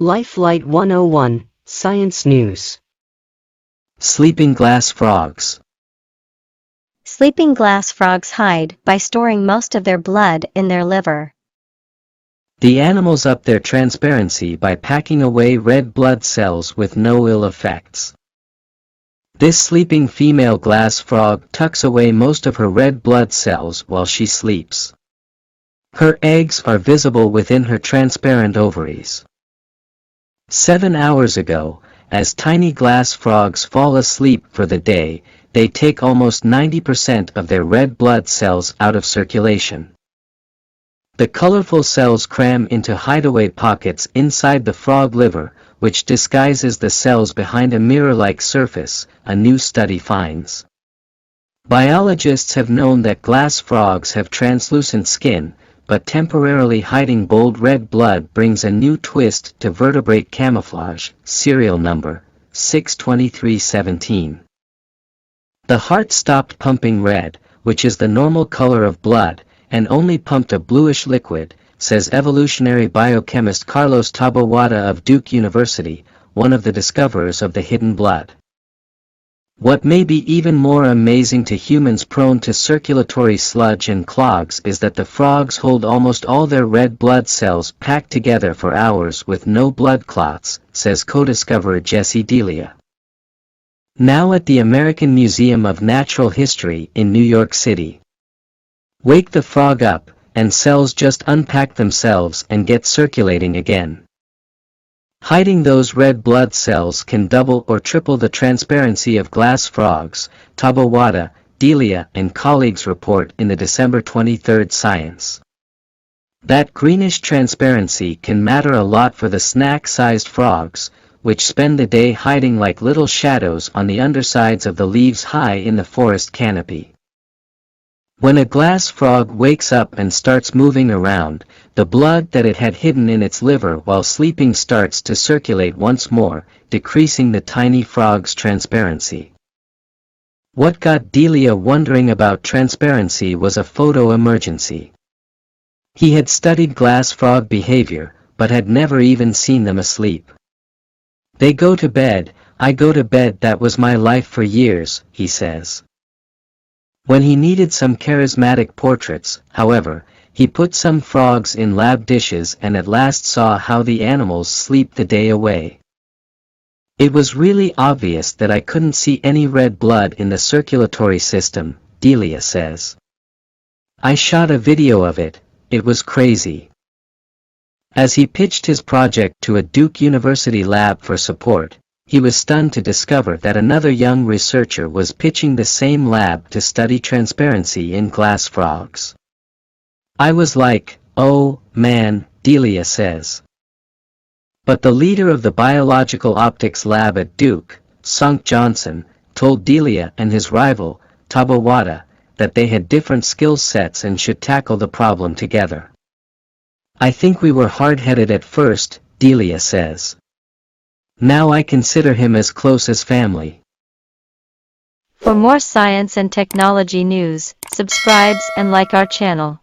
Lifelight 101, Science News. Sleeping glass frogs. Sleeping glass frogs hide by storing most of their blood in their liver. The animals up their transparency by packing away red blood cells with no ill effects. This sleeping female glass frog tucks away most of her red blood cells while she sleeps. Her eggs are visible within her transparent ovaries. 7 hours ago, as tiny glass frogs fall asleep for the day, they take almost 90% of their red blood cells out of circulation. The colorful cells cram into hideaway pockets inside the frog liver, which disguises the cells behind a mirror-like surface, a new study finds. Biologists have known that glass frogs have translucent skin, but temporarily hiding bold red blood brings a new twist to vertebrate camouflage, serial number 62317. The heart stopped pumping red, which is the normal color of blood, and only pumped a bluish liquid, says evolutionary biochemist Carlos Taboada of Duke University, one of the discoverers of the hidden blood. What may be even more amazing to humans prone to circulatory sludge and clogs is that the frogs hold almost all their red blood cells packed together for hours with no blood clots, says co-discoverer Jesse Delia. Now at the American Museum of Natural History in New York City. Wake the frog up, and cells just unpack themselves and get circulating again. Hiding those red blood cells can double or triple the transparency of glass frogs, Taboada, Delia and colleagues report in the December 23 Science. That greenish transparency can matter a lot for the snack-sized frogs, which spend the day hiding like little shadows on the undersides of the leaves high in the forest canopy. When a glass frog wakes up and starts moving around, the blood that it had hidden in its liver while sleeping starts to circulate once more, decreasing the tiny frog's transparency. What got Delia wondering about transparency was a photo emergency. He had studied glass frog behavior, but had never even seen them asleep. They go to bed, I go to bed, that was my life for years, he says. When he needed some charismatic portraits, however, he put some frogs in lab dishes and at last saw how the animals sleep the day away. It was really obvious that I couldn't see any red blood in the circulatory system, Delia says. I shot a video of it, it was crazy. As he pitched his project to a Duke University lab for support, he was stunned to discover that another young researcher was pitching the same lab to study transparency in glass frogs. I was like, oh, man, Delia says. But the leader of the biological optics lab at Duke, Sunk Johnson, told Delia and his rival, Taboada, that they had different skill sets and should tackle the problem together. I think we were hard-headed at first, Delia says. Now I consider him as close as family. For more science and technology news, subscribe and like our channel.